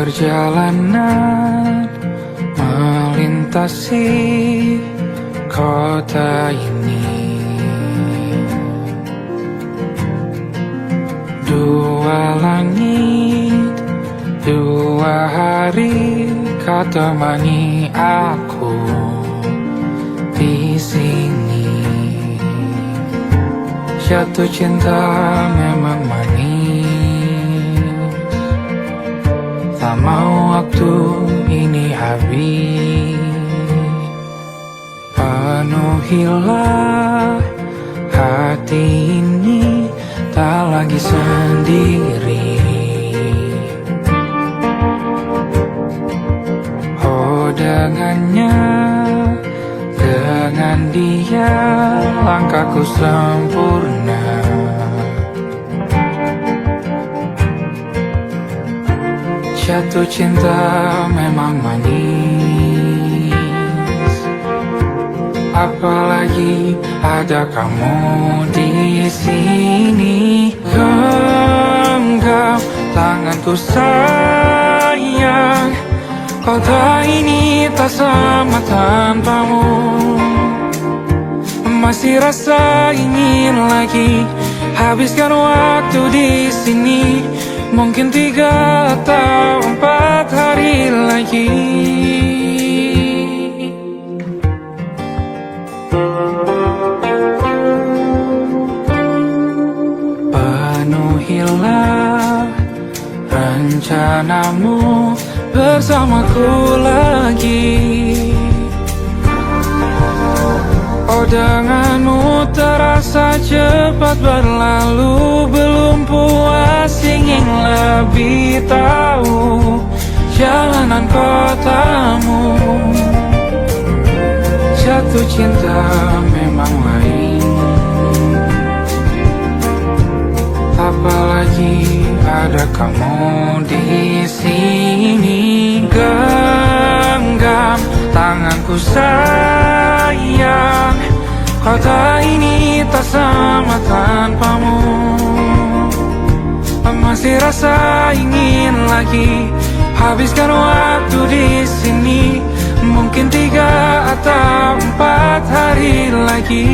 Perjalanan melintasi kota ini, dua langit, dua hari kau temani aku di sini. Jatuh cinta memang manis, tak mau waktu ini habis. Penuhilah hati ini, tak lagi sendiri. Oh dengannya, dengan dia langkahku sempurna. Jatuh cinta memang manis, apalagi ada kamu di sini. Genggam tanganku sayang, kota ini tak sama tanpamu. Masih rasa ingin lagi habiskan waktu di sini. Mungkin 3 atau 4 hari lagi. Penuhilah rencanamu bersamaku lagi. Oh denganmu terasa cepat berlalu, belum puas ingin lebih tahu jalanan kotamu. Jatuh cinta memang lain, apalagi ada kamu di sini. Genggam tanganku sayang, kota ini tak sama tanpamu. Masih rasa ingin lagi habiskan waktu di sini. Mungkin 3 atau 4 hari lagi.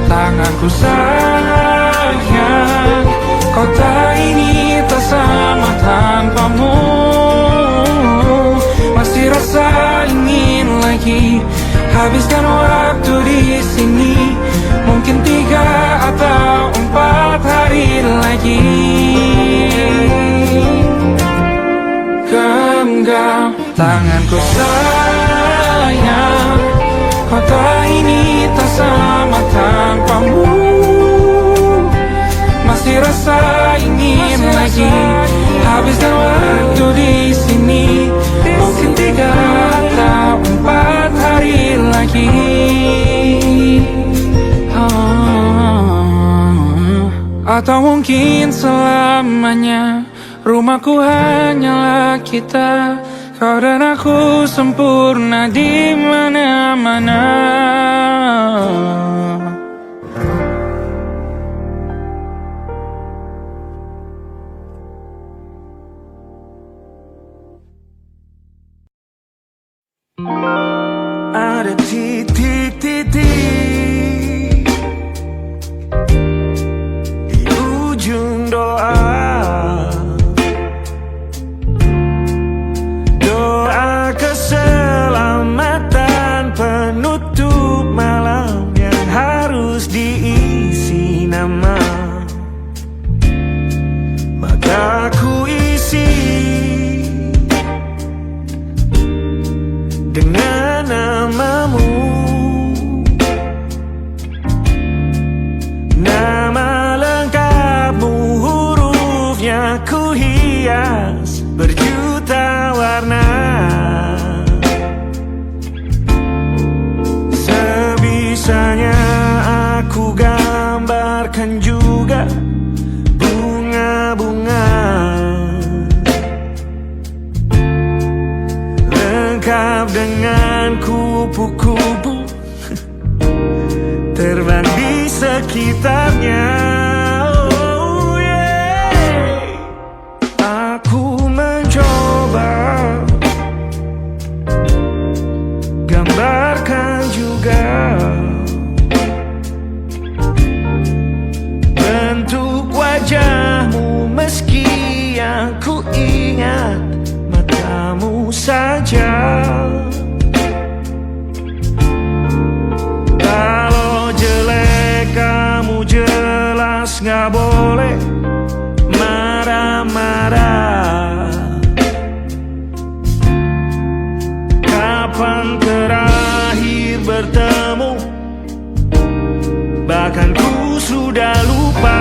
Tanganku sayang, kota ini tak sama tanpamu. Masih rasa ingin lagi habiskan waktu di sini. Mungkin 3 atau 4 hari lagi. Genggam tanganku sayang, kota ini tak sama tanpamu. Masih rasa ingin lagi habiskan waktu di sini. Mungkin 3 atau 4 hari lagi. Atau mungkin selamanya. Rumahku hanyalah kita, kau dan aku sempurna di mana-mana. Ada titik-titik di ujung doa. Doa keselamatan penutup malam yang harus diisi nama. Maka ku isi dengan namamu. Nama lengkapmu, hurufnya ku hias berjuta warna. Sebisanya aku gambarkan juga bunga-bunga, lengkap dengan kupu-kupu terbang di sekitarnya. Oh yeah. Aku mencoba gambarkan juga bentuk wajahmu, meski yang ku ingat matamu saja. Kalau jelek kamu jelas gak boleh marah-marah. Kapan terakhir bertemu, bahkan ku sudah lupa.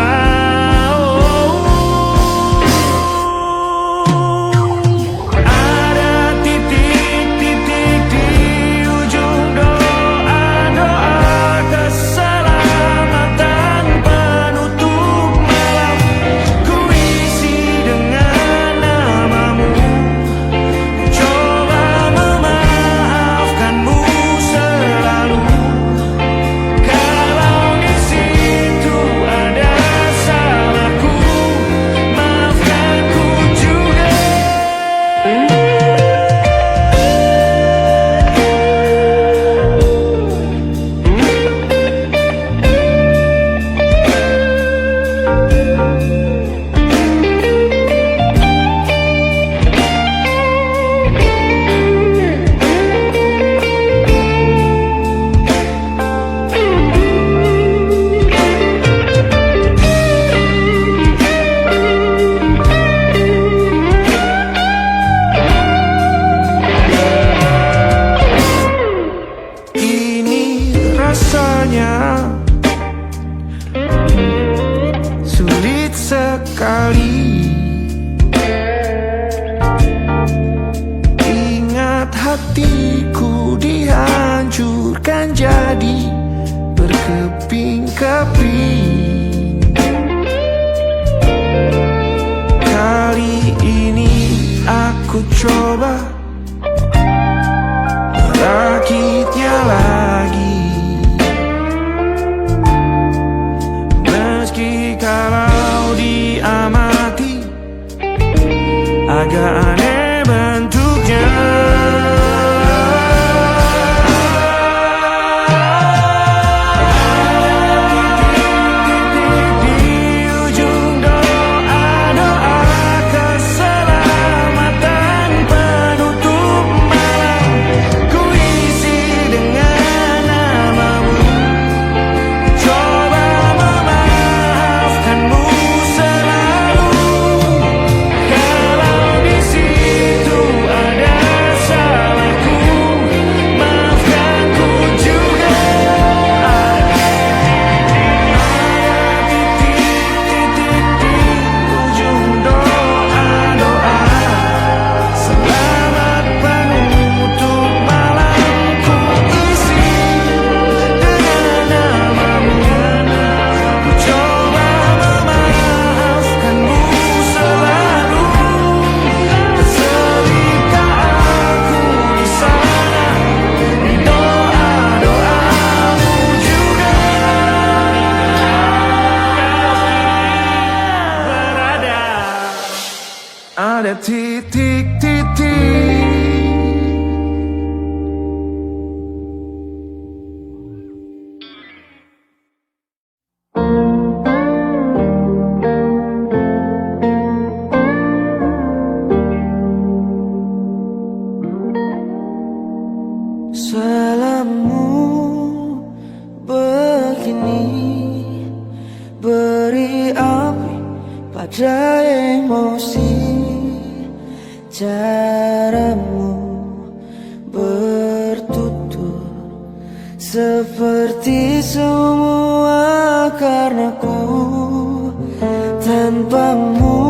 Sulit sekali ingat hatiku dihancurkan jadi berkeping-keping. Kali ini aku coba merakitnya lagi. Kalau diamati agak aneh bentuknya. Di ujung doa-doa keselamatan penutup malam, ku isi dengan namamu. Coba ada titik-titik. Salammu begini beri api pada emosi. Caramu bertutur seperti semua karenaku. Tanpamu,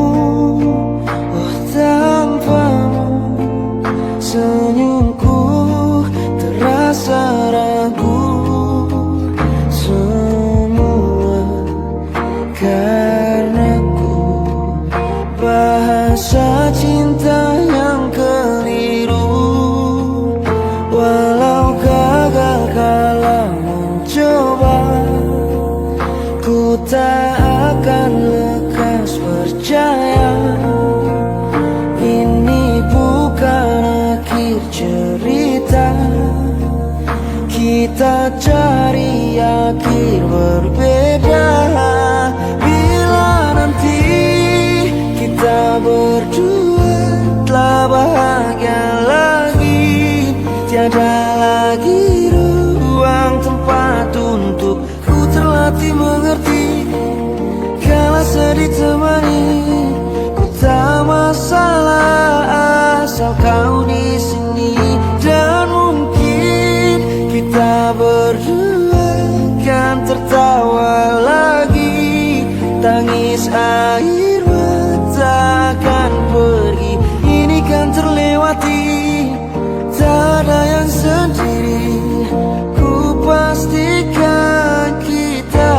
oh tanpamu cinta yang keliru. Walau gagal kala mencoba, ku tak akan lekas percaya. Ini bukan akhir cerita, kita cari akhir berbeda. Bila nanti kita berdua telah bahagia lagi, tiada lagi ruang tempat untuk ku terlatih mengerti. Kala sedih temani, ku tak masalah asal kau di sini. Dan mungkin kita berdua kan tertawa lagi, tangis air mata akan pergi. Ini kan terlewati, tak ada yang sendiri. Ku pastikan kita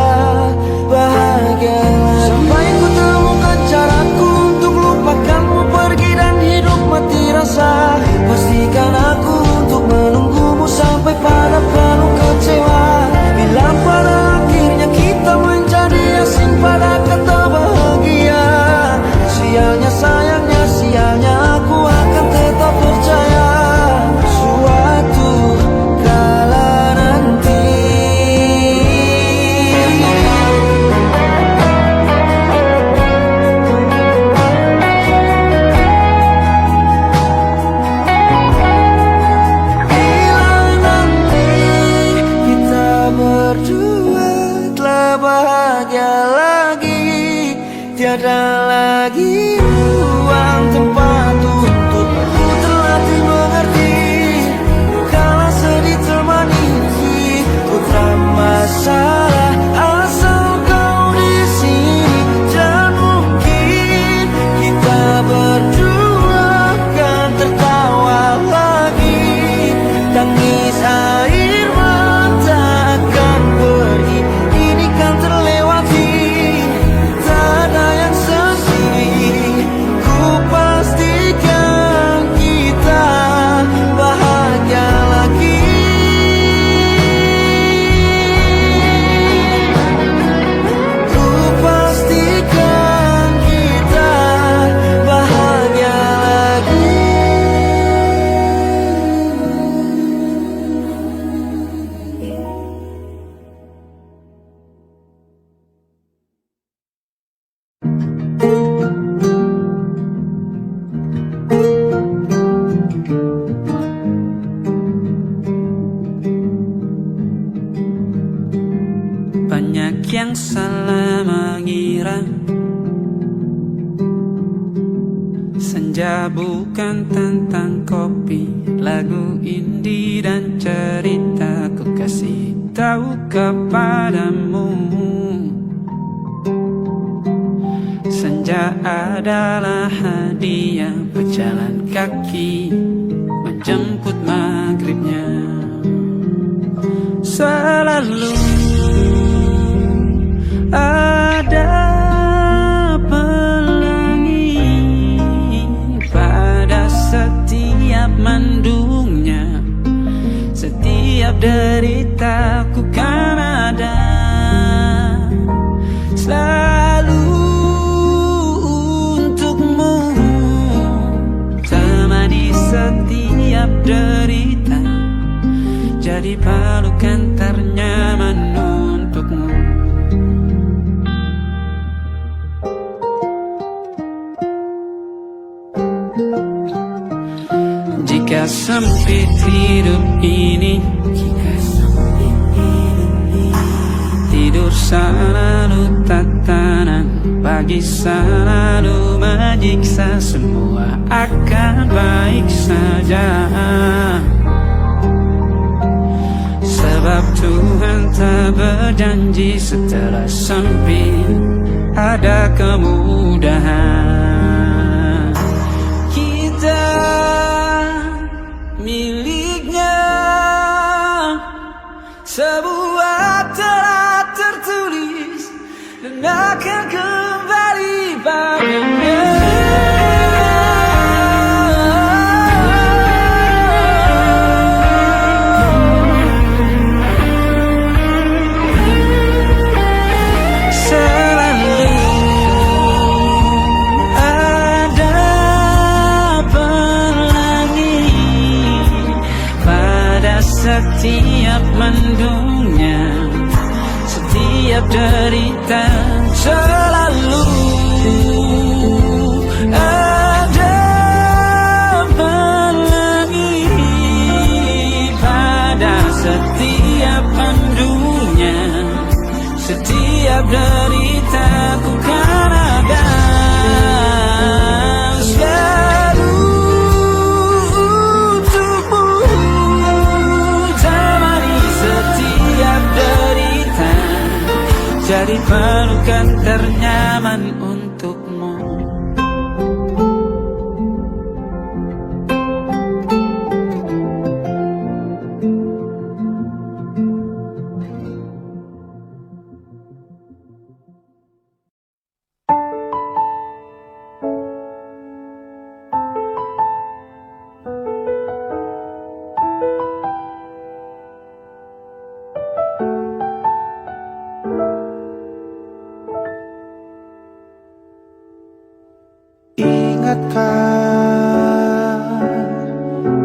bahagia lagi. Sampai ku temukan caraku untuk lupakanmu pergi dan hidup mati rasa. Pastikan aku untuk menunggumu sampai pada penuh kecewa. Bila pada akhirnya kita menjadi asing pada kata bahagia, sialnya sayangnya sialnya aku akan tetap percaya suatu kala nanti. Bila nanti kita berdua telah bahagia lagi, tiada lagi ruang tempat untuk ku terlatih mengerti. Kala sedih temani, putra masalah asal kau di sini. Dan mungkin kita berdua kan tertawa lagi, tangis air mata akan pergi. Ini kan terlewati, tak ada yang sendiri. Ku pastikan kita bahagia lagi. Ku pastikan kita bahagia lagi. Banyak yang salah mengira senja bukan tentang kopi, lagu indie dan cerita. Ku kasih tahu kepadamu, senja adalah hadiah berjalan kaki menjemput maghribnya. Selalu ada pelangi pada setiap mendungnya. Setiap deritaku kan ada selalu untukmu, temani setiap derita, jadi pelukan ternyaman untukmu. Jika sempit hidup ini, tidur selalu tatanan, pagi selalu menyiksa, semua akan baik saja. Sebab Tuhan tak berjanji setelah sempit ada kemudahan. Kita miliknya, sebuah telah tertulis dan akan kembali padanya. setiap mendungnya, setiap derita selalu ada pelangi pada setiap mendungnya, setiap derita ku kan ada. Jadi pelukan ternyaman untukmu. Ingatkah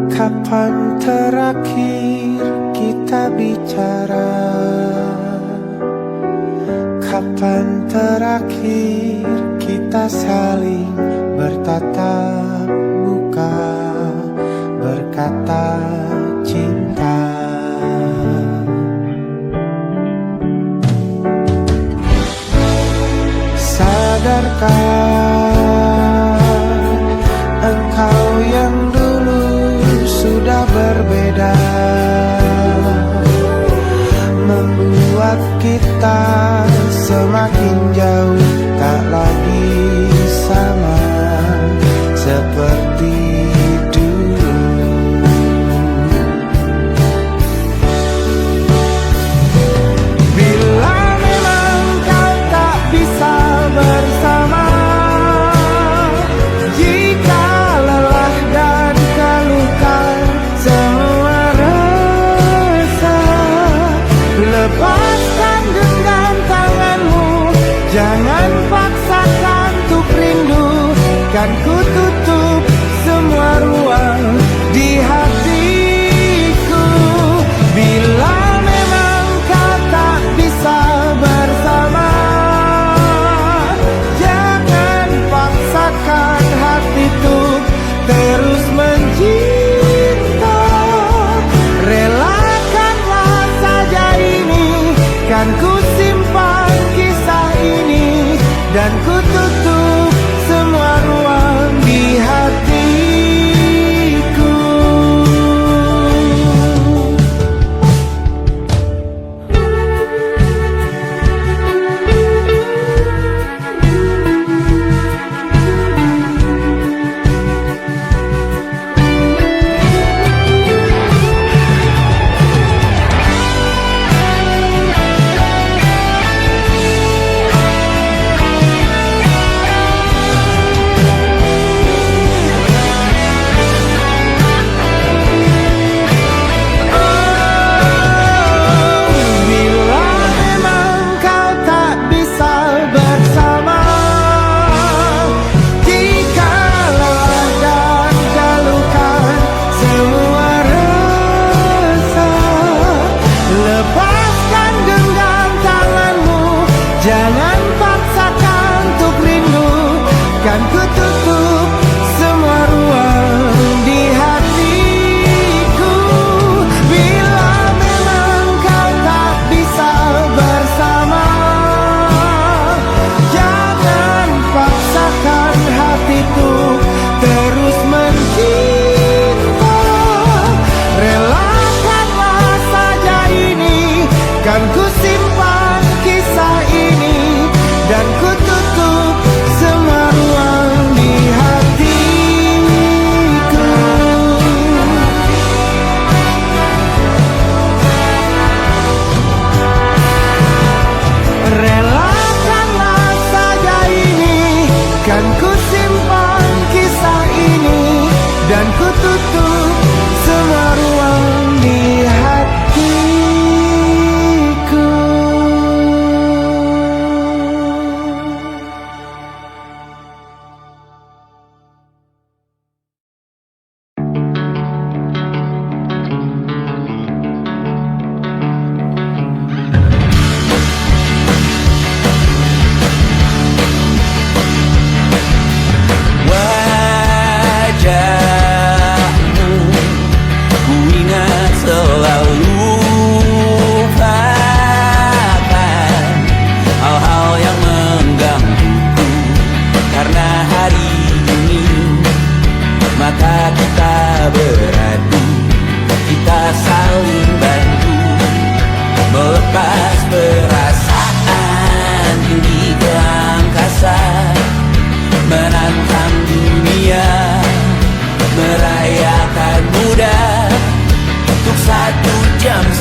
kapan terakhir kita bicara? Kapan terakhir kita saling bertatap muka, berkata cinta? Sadarkah engkau yang dulu sudah berbeda, membuat kita semakin jauh, tak lagi sama seperti dulu. Bila memang kau tak bisa bersama, jika lelah dan keluhkan semua rasa, lepaskan genggam tanganmu, jangan paksakan untuk rindu, kan ku tutup semua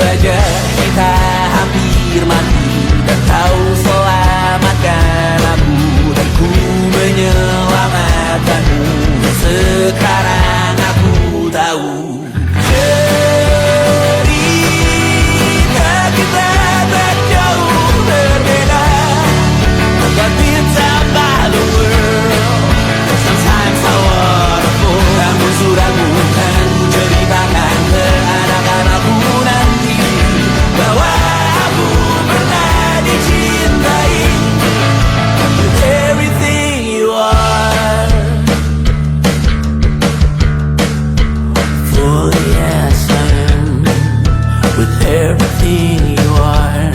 saja kita hampir mati, dan kau selamatkan aku, dan ku menyelamatkanmu. Sekarang aku tahu cerita kita tak jauh berbeda, but it's about the world. Sometimes I waterfall. Namun sudah bukan ceritakan ke anak-anakku nanti bahwa aku pernah dicintai with everything you are. For yes I am with everything you are.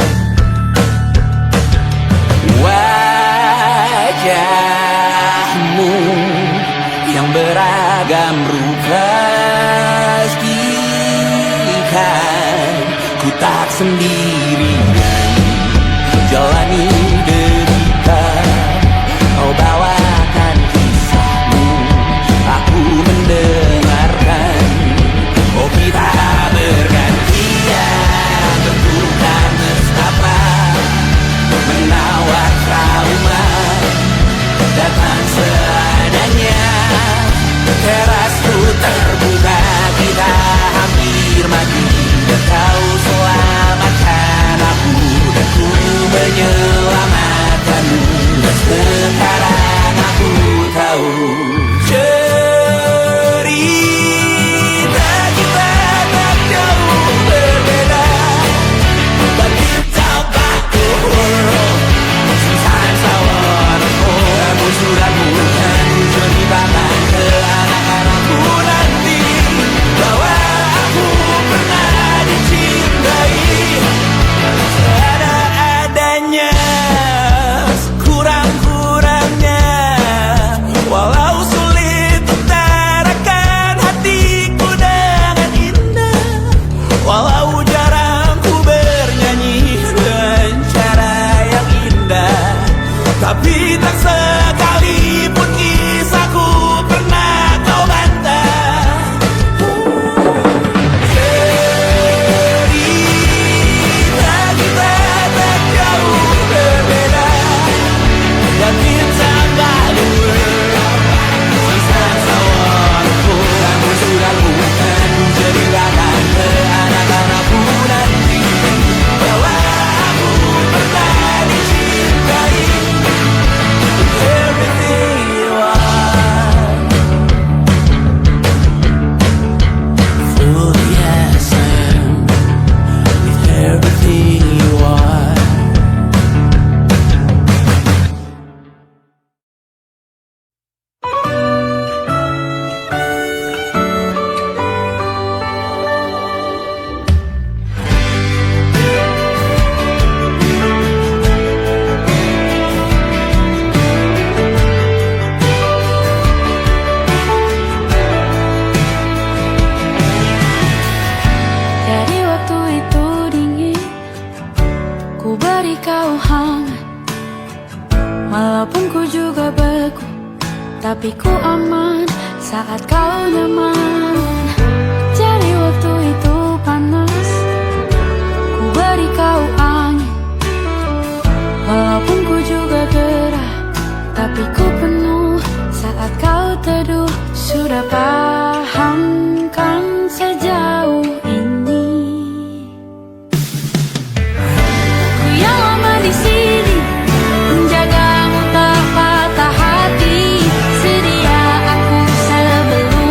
Wajahmu yang beragam rupa pastikan ku tak sendirian jalani derita. Kau bawakan kisahmu, aku mendengarkan. Oh kita bergantian bentukan nestapa, menawar trauma datang seadanya. Terasku terbuka, kita hampir mati, dan kau selamatkan aku, dan ku menyelamatkanmu. Dan sekarang aku tahu cerita kita tak jauh berbeda, but it's about the world. Sometimes I wanna fall. Namun sudah bukan ceritakan ke anak-anakku nanti bahwa aku pernah dicintai seadanya, kurang-kurangnya. Walau sulit utarakan hatiku dengan indah, walau jarang ku bernyanyi dengan cara yang indah, tapi tak sekalipun kisahku pernah kau bantah. Cerita kita tak jauh berbeda, but it's about the world. Sometimes I wanna fall. Namun sudah bukan ceritakan ke anak-anakku nanti bahwa aku pernah dicintai with everything you are. For yes I am with everything you are. Dari waktu itu dingin, ku beri kau hangat. Walaupun ku juga beku, tapi ku aman saat kau nyaman. Dari waktu itu panas, ku beri kau angin. Walaupun ku juga gerah, tapi ku penuh saat kau teduh. Sudah paham kan sejauh ini? Ku yang lama di sini, menjagamu tak patah hati. Sedia aku sebelum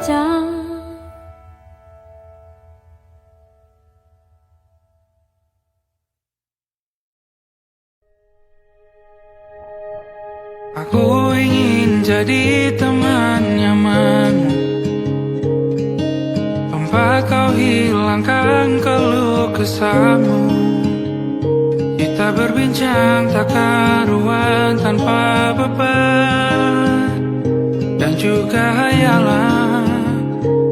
saja. Aku ingin jadi teman nyamanmu, tempat kau hilangkan keluh kesahmu. Kita berbincang tak karuan tanpa beban, dan juga hayalan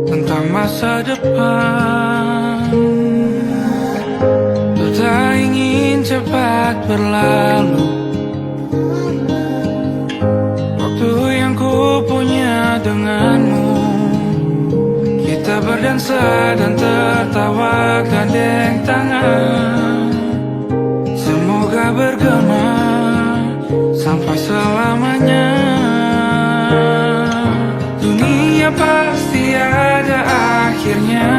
tentang masa depan. Ku tak ingin cepat berlalu yang ku punya denganmu. Kita berdansa dan tertawa gandeng tangan. Semoga bergema sampai selamanya. Dunia pasti ada akhirnya.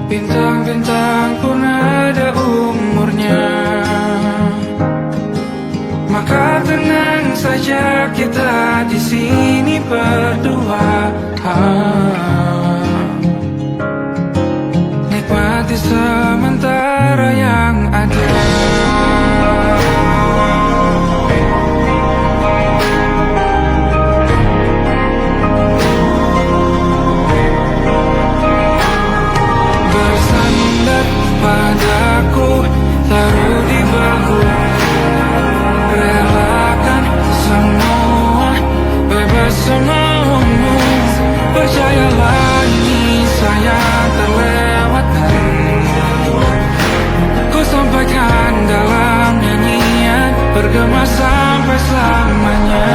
Bintang-bintang pun ada umurnya. Maka tenang saja kita di sini berdua. Nikmati sementara yang ada. Bersandar padaku, taruh di bahu. Relakan semua, bebas semaumu. Percayalah ini saya terlewatkan. Ku sampaikan dalam nyanyian, bergema sampai selamanya.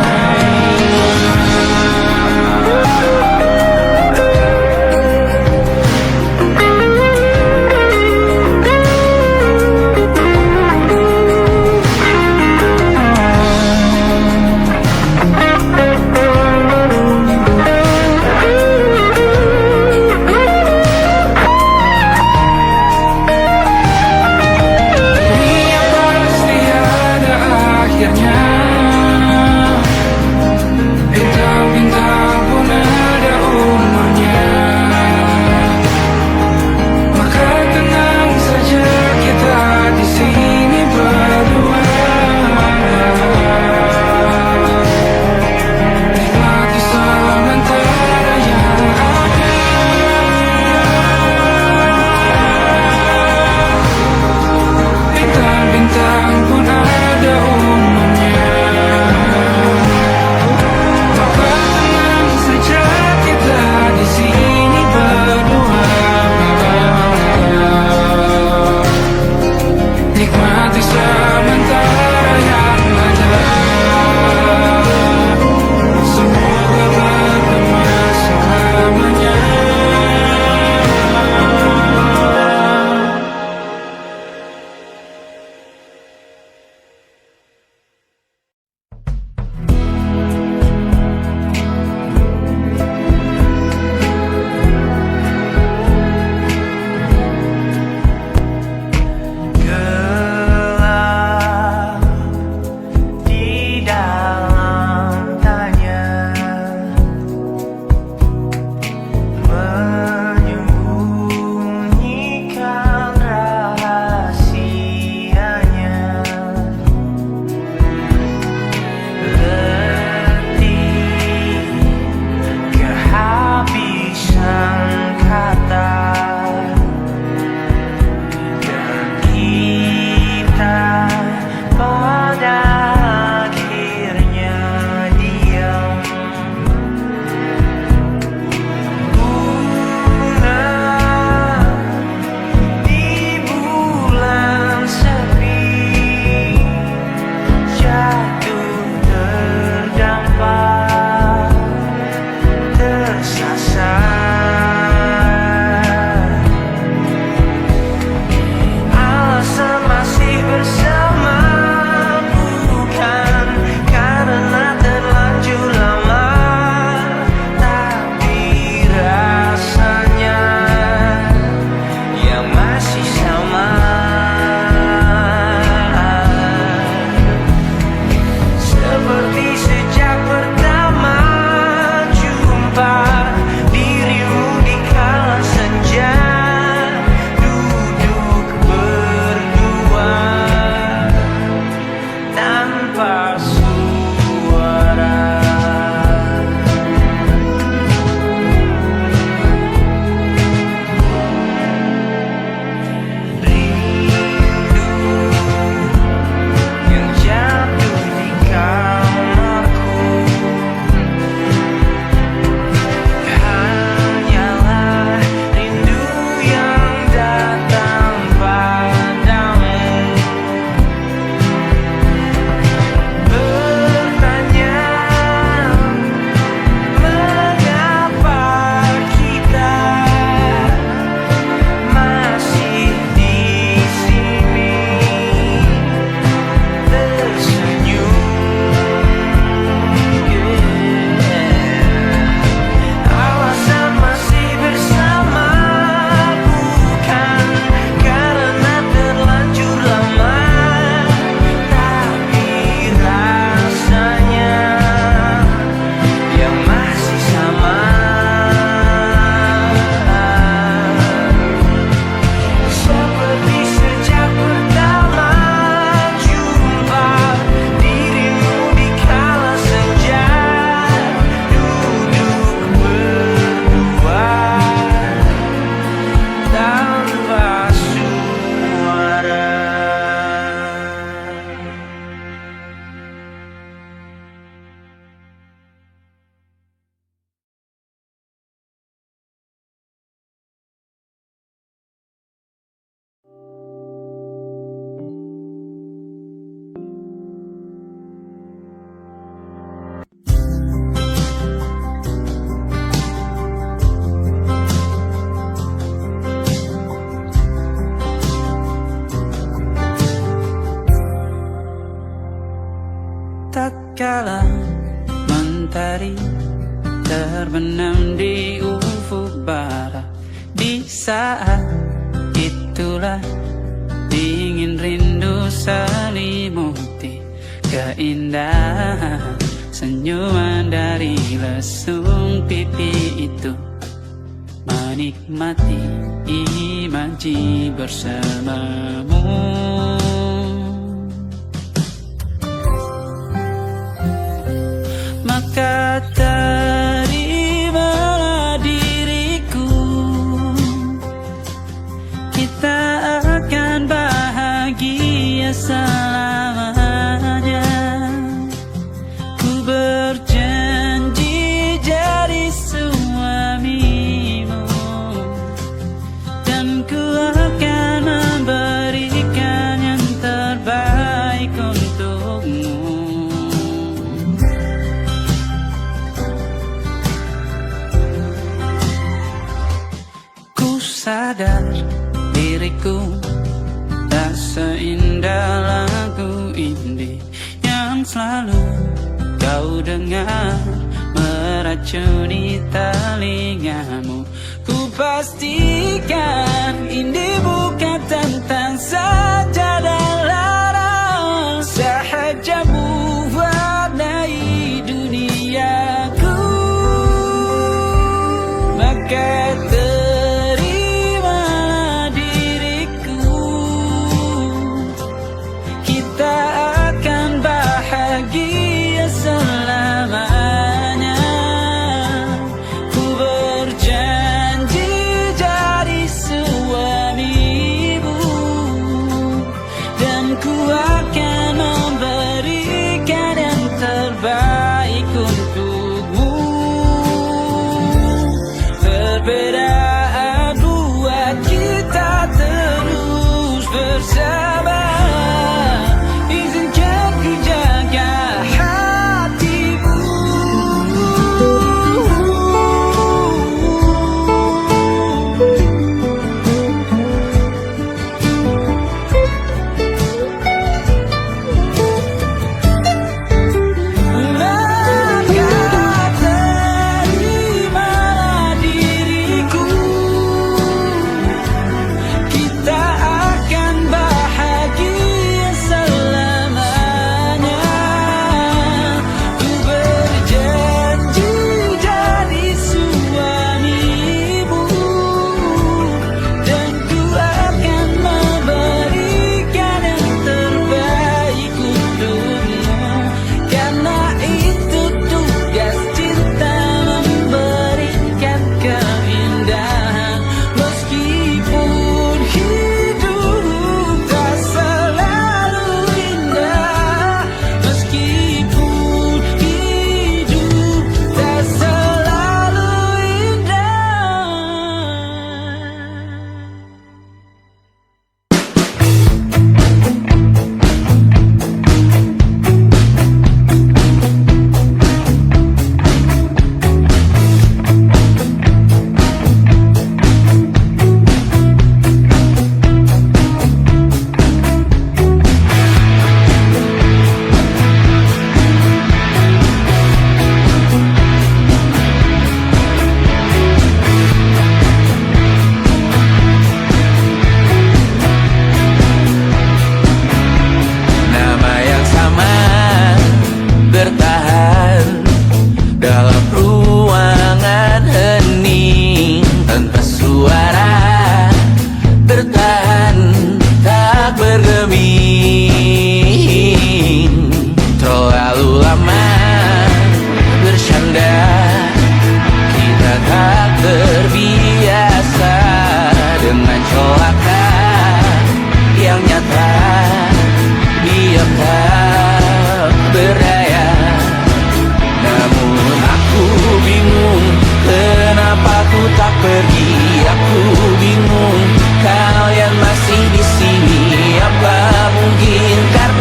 Dunia pasti ada akhirnya. terbenam di ufuk barat. Di saat itulah dingin rindu selimuti keindahan senyuman dari lesung pipi itu. Menikmati imaji bersamamu. Maka terimalah diriku, kita akan bahagia selamanya. Ku berjanji jadi suamimu, dan ku akan memberikan yang terbaik untukmu. Ku sadar diriku tak seindah lagu indie yang selalu kau dengar meracuni telingamu. Ku pastikan ini bukan tentang sajadah larang, sahaja mewarnai duniaku. Maka terimalah diriku, kita akan bahagia selamanya. Ku berjanji jadi suamimu, dan ku akan memberikan yang terbaik untukmu. Perbedaan buat kita terus bersama. Izinkan ku jaga hatimu. Maka terimalah diriku, kita akan bahagia selamanya. Ku berjanji jadi suamimu, dan ku akan memberikan yang terbaik untukmu. Karena itu tugas cinta, memberikan keindahan. Meskipun hidup tak selalu indah, meskipun hidup tak selalu indah. Nama yang sama bertahan dalam ruangan hening tanpa suara, bertahan tak bergeming. Terlalu lama bersandar, kita tak terbiasa dengan celaka yang nyata. Diam tak berdaya, namun aku bingung kenapa ku tak pergi. Aku bingung kalian masih di sini. Apa mungkin karena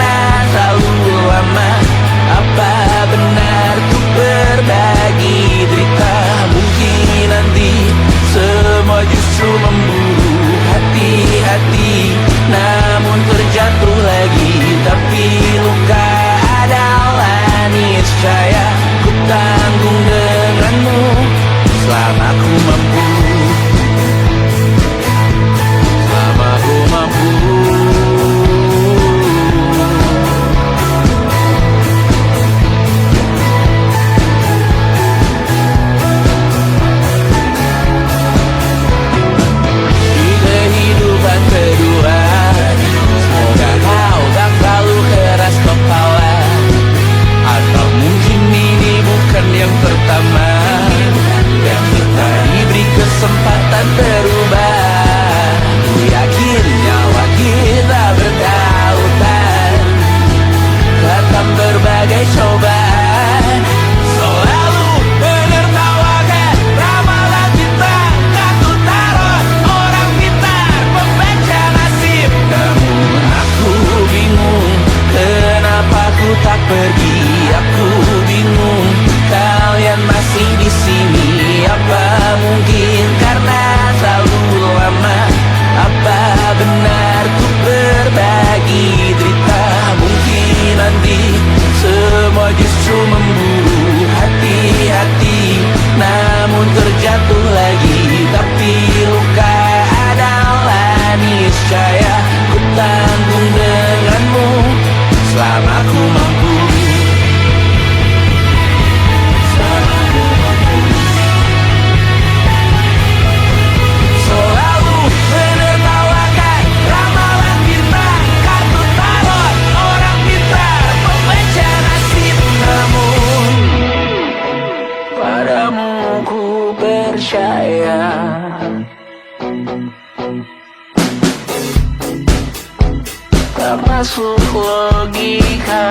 tak masuk logika.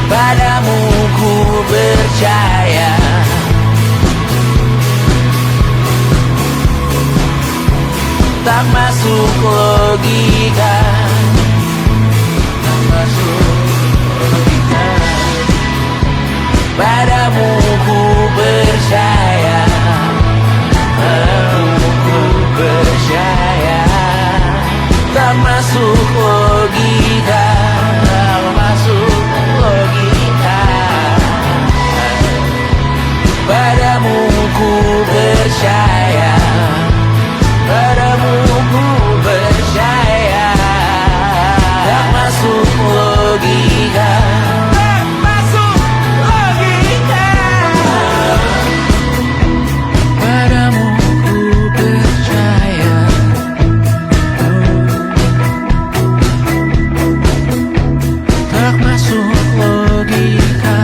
Padamu ku percaya, tak masuk logika, tak masuk logika. Padamu ku percaya, padamu ku percaya, tak masuk logika, tak masuk logika. Padamu ku percaya, padamu ku percaya, tak masuk logika, tak masuk logika. Padamu ku percaya, tak masuk logika.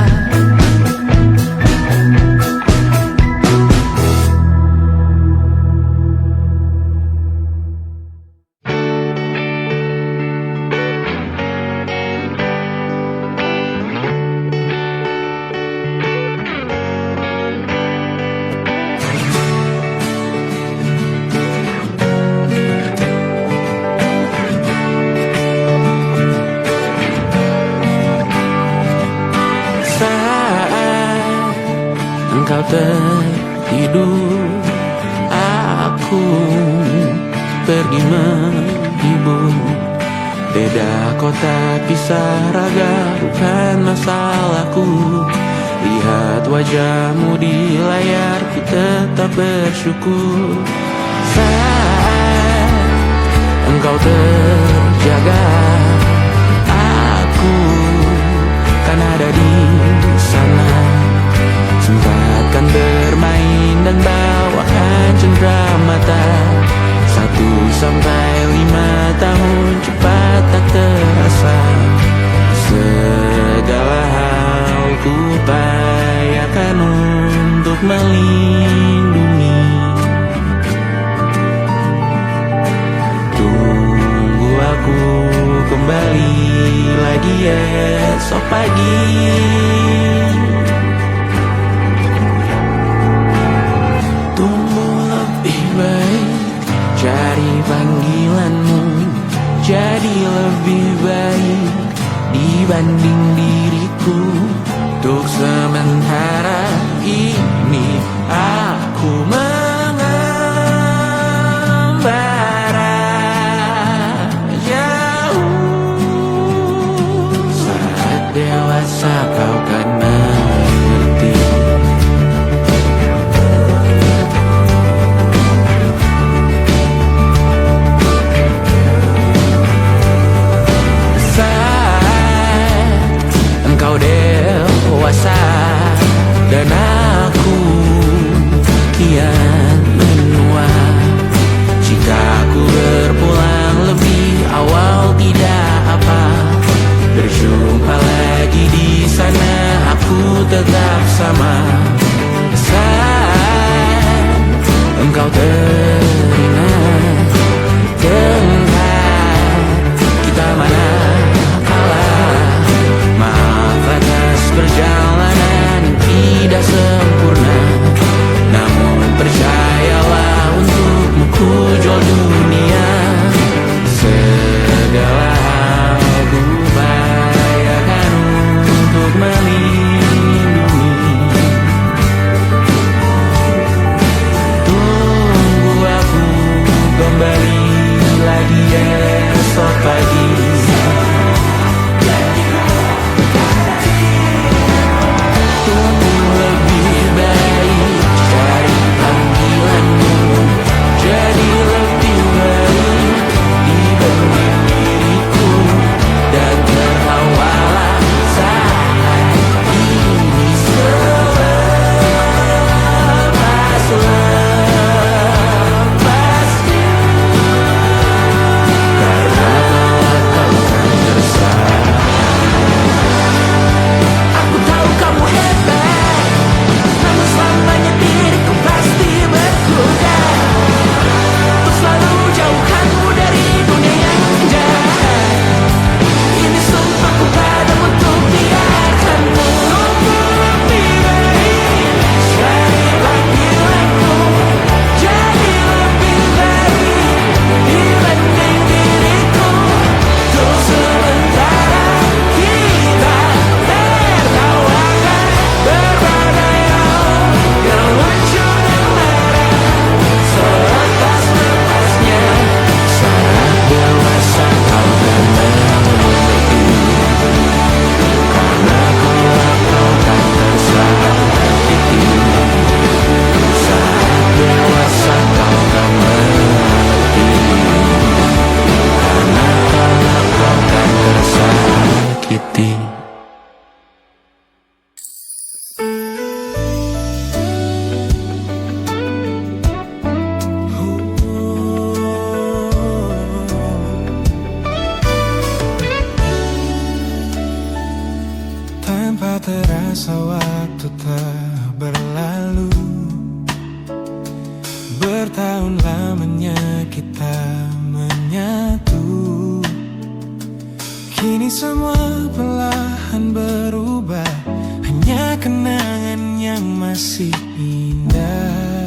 Saat engkau tertidur, aku pergi menghibur. Beda kota, pisah raga, bukan masalahku. Lihat wajahmu di layar, ku tetap bersyukur. Saat engkau terjaga, aku kan ada di sana. Sempatkan bermain dan bawakan cenderamata. 1-5 tahun cepat tak terasa. Segala hal ku upayakan untuk melindungi. Tunggu aku kembali lagi esok pagi. Tumbuh lebih baik, cari panggilanmu, jadi lebih baik dibanding diriku. Untuk sementara ini aku mengembara jauh. Saat dewasa kau kan mengerti. Engkau dewasa dan aku kian menua. Jika aku berpulang lebih awal tidak apa. Berjumpa lagi di sana, aku tetap sama. Saat engkau teringat tentang kita mana perjalanan tidak sempurna, namun percayalah untukmu ku jual dunia. Segala hal ku upayakan untuk melindungi. Tunggu bertahun lamanya kita menyatu. Kini semua perlahan berubah, hanya kenangan yang masih indah.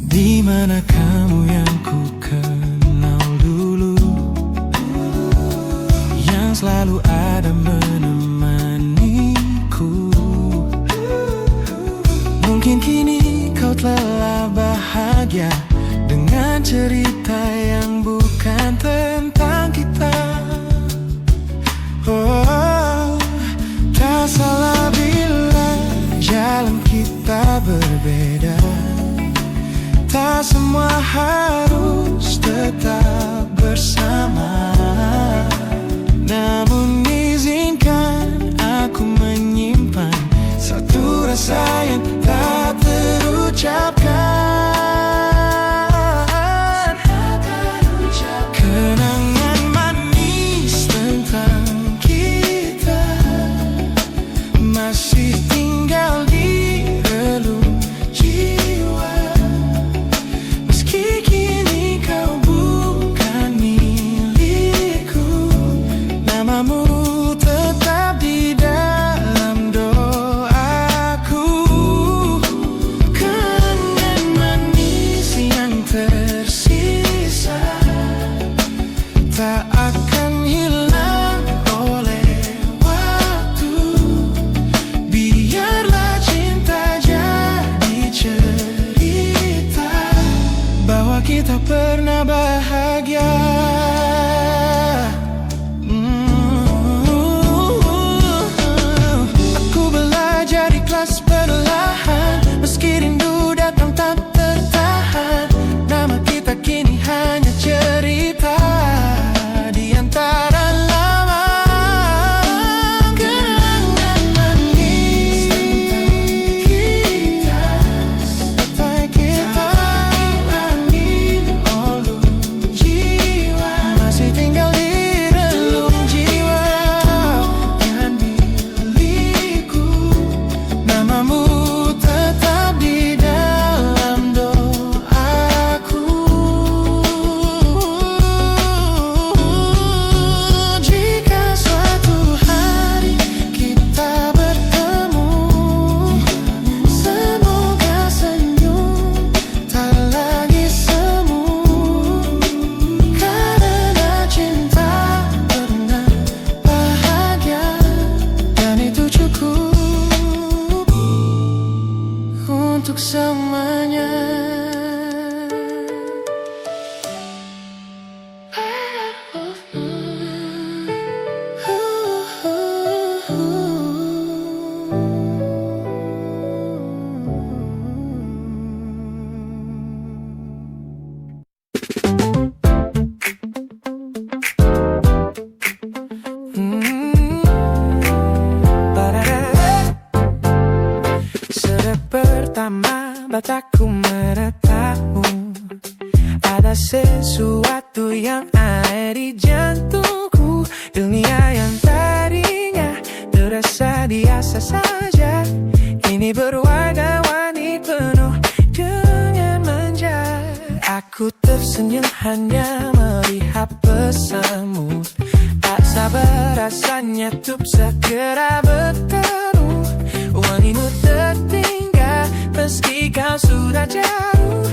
Di mana kamu yang ku kenal dulu, yang selalu ada menemaniku. Mungkin kini kau telah bahagia dengan cerita yang bukan tentang kita. Oh, tak salah bila jalan kita berbeda. Tak semua harus tetap bersama. Namun izinkan aku menyimpan satu rasa yang tak terucapkan. Kenangan manis tentang kita masih tinggal di relung jiwa. Meski kini kau bukan milikku, namamu tetap di dalam doaku. Kenangan manis yang tersisa tak akan hilang oleh waktu. Biarlah cinta jadi cerita bahwa kita pernah bahagia. Aku belajar ikhlas perlahan, meski rindu datang tak tertahan. Nama kita kini hanya cerita di antara lama. Kenangan manis tentang kita, angin olung jiwa masih tinggal di relung jiwa. Jangan milikku, namamu tetap di dalam doaku. Jika suatu hari kita bertemu, semoga senyum tak lagi semu. Karena cinta pernah bahagia, dan itu cukup untuk selamanya. Sejak pertama mataku menatapmu, ada sesuatu yang ada di jantungku. Dunia yang tadinya terasa biasa saja, kini berwarna-warni penuh dengan manja. Aku tersenyum hanya melihat pesanmu, tak sabar rasanya untuk segera bertemu. Wangimu tertinggal meski kau sudah jauh,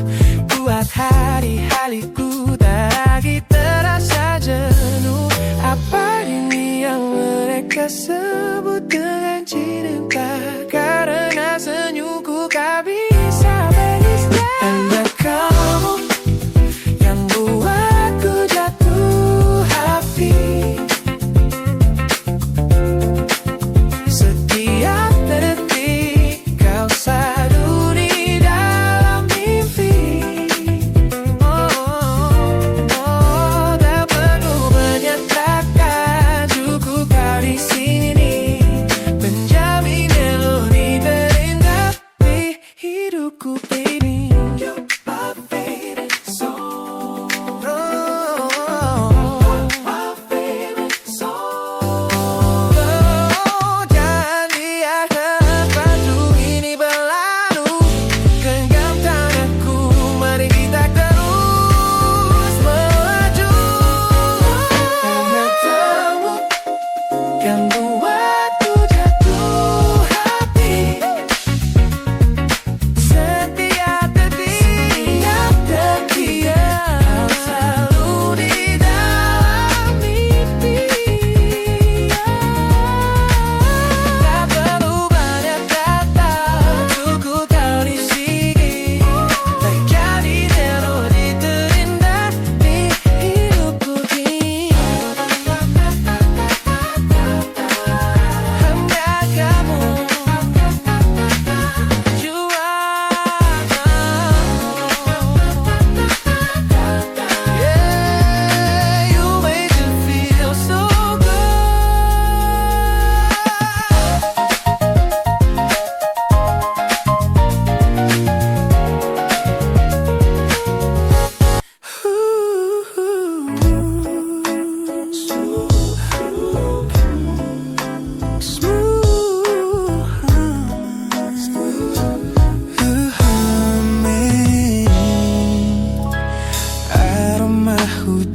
buat hari-hariku tak lagi terasa jenuh. Apa ini yang mereka sebut dengan cinta? Karena senyumku tak bisa beristirahat. Hanya kamu yang buatku jatuh hati. Setiap detik kau selalu di dalam mimpi. Oh,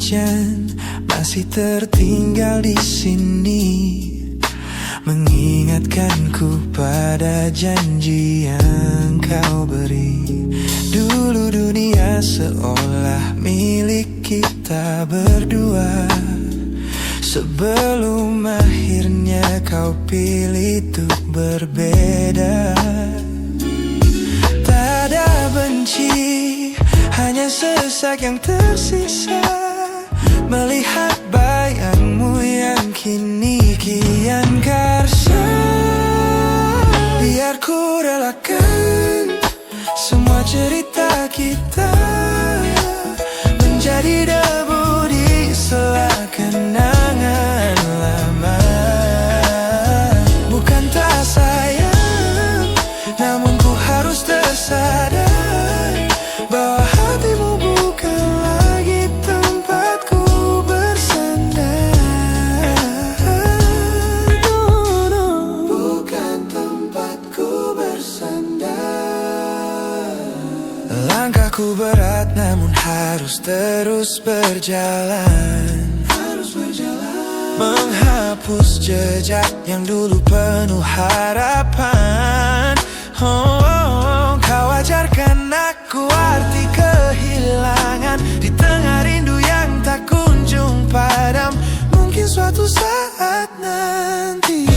hujan masih tertinggal di sini, mengingatkanku pada janji yang kau beri. Dulu dunia seolah milik kita berdua, sebelum akhirnya kau pilih untuk berbeda. Tak ada benci, hanya sesak yang tersisa, melihat bayangmu yang kini kian karsa. Biar ku relakan semua cerita kita menjadi debu di sela kenangan lama. Bukan tak sayang, namun ku harus tersadar bahwa hatimu bukan lagi tempatku bersandar. Bukan tempatku bersandar. Langkahku berat namun harus terus berjalan, menghapus jejak yang dulu penuh harapan. Kau ajarkan aku arti kehilangan di tengah rindu yang tak kunjung padam. Mungkin suatu saat nanti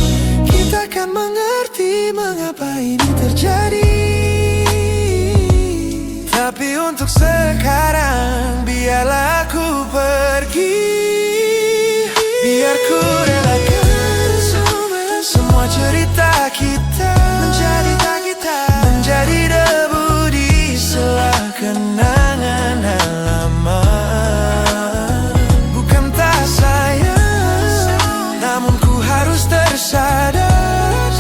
kita akan mengerti mengapa ini terjadi. Tapi untuk sekarang biarlah aku pergi. Biar ku relakan semua cerita kita menjadi debu di sela kenangan lama. Bukan tak sayang, namun ku harus tersadar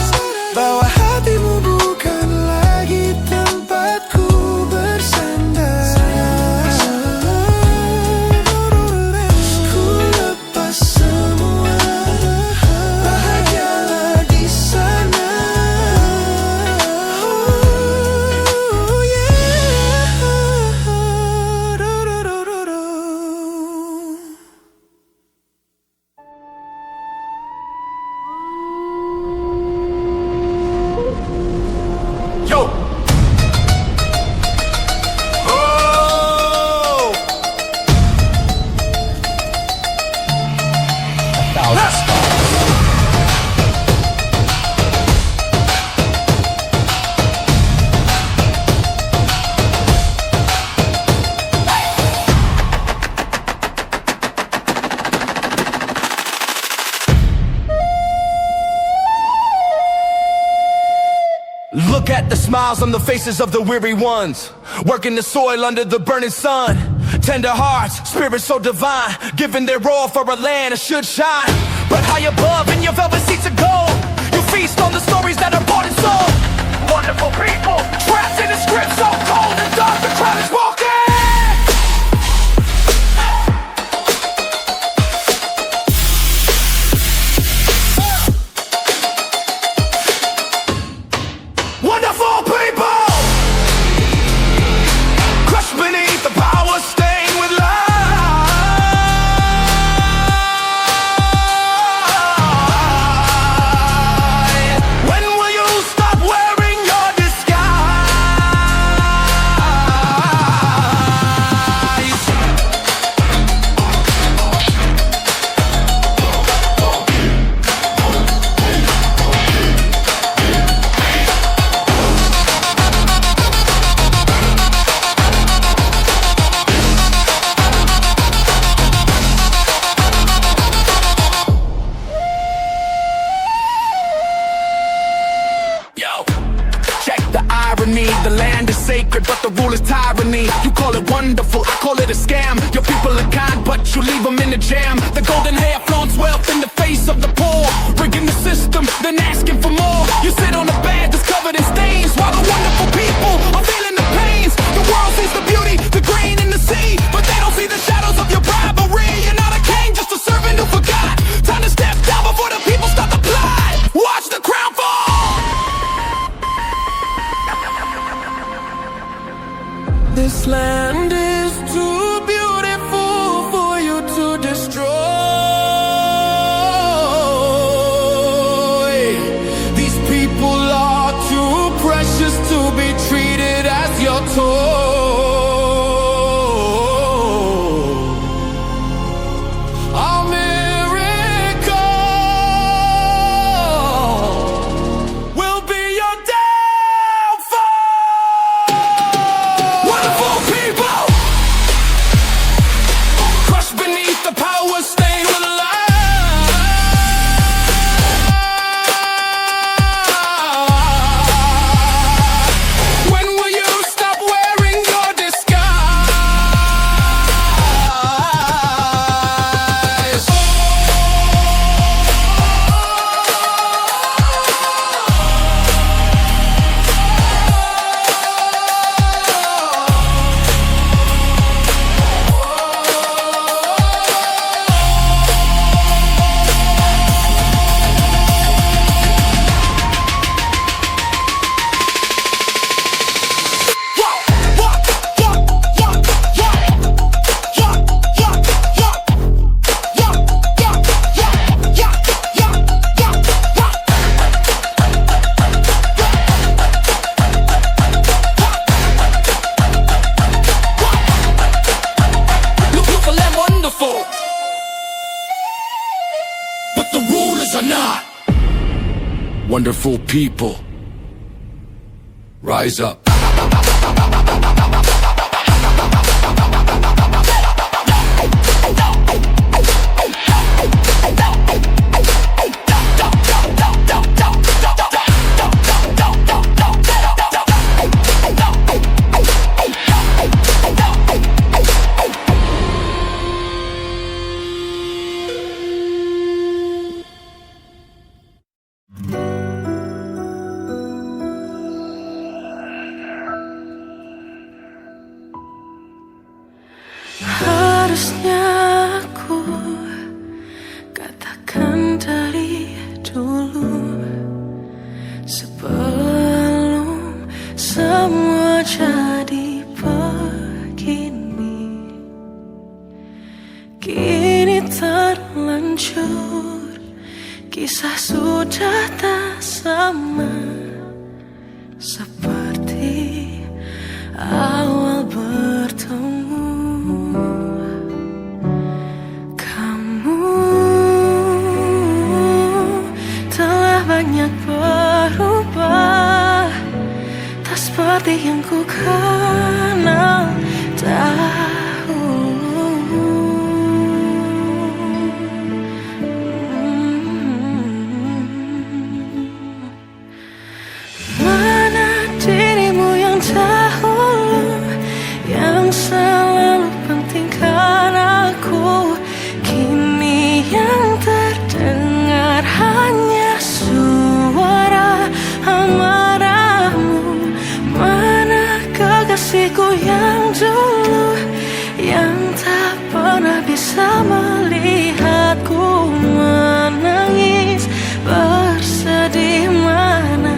bahwa hatimu bukan lagi tempatku bersandar. Ku lepas semua, bahagialah di sana. Oh yeah. Yo! Oh! Look at the smiles on the faces of the weary ones, working the soil under the burning sun. Tender hearts, spirits so divine, giving their all for a land that should shine. But high above in your velvet seats of gold, you feast on the stories that are bought and sold. Wonderful people, trapped in a script so cold and dark, the crowd is walking. Wonderful people, crushed beneath the power stained with lies. When will you stop wearing your disguise? Yo, check the irony. The land is sacred, but the rule is tyranny. You call it wonderful, I call it a scam. Your people are kind, but you leave them in the jam. The golden hair flaunts wealth in the face of the poor, rigging the system, then asking for more. You sit on a bed that's covered in stains, while the wonderful people are feeling the pains. The world sees the beauty, the grain in the sea, but they don't see the shadows of your bribery. You're not a king, just a servant who forgot. Time to step down before the people start to plot. Watch the crown fall. This land is too beautiful for you A miracle will be your downfall. Wonderful people, crushed beneath the power, stained with light. When will you stop wearing your disguise? Beautiful and wonderful, but the rulers are not. Wonderful people, rise up. Harusnya aku katakan dari dulu, sebelum semua jadi begini. Kini terlanjur, kisah sudah tak sama seperti awal bertemu. Banyak berubah, tak seperti yang ku kenal dahulu. Mana dirimu yang dahulu, yang selalu pentingkan aku, kini yang terdengar hanya suara amarahmu. Mana kekasihku yang dulu, yang tak pernah bisa melihatku menangis bersedih. Mana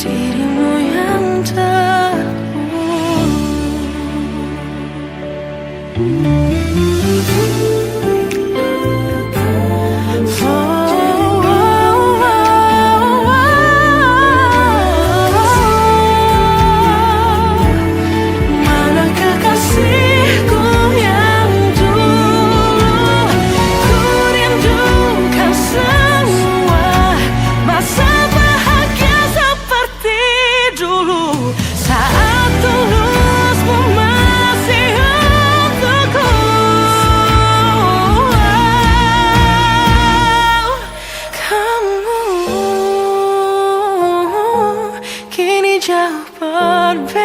dirimu yang dahulu. Mana kekasihku yang dulu, ku rindukan semua masa bahagia seperti dulu, saat tulusmu masih untukku. Kamu kini jauh berbeda,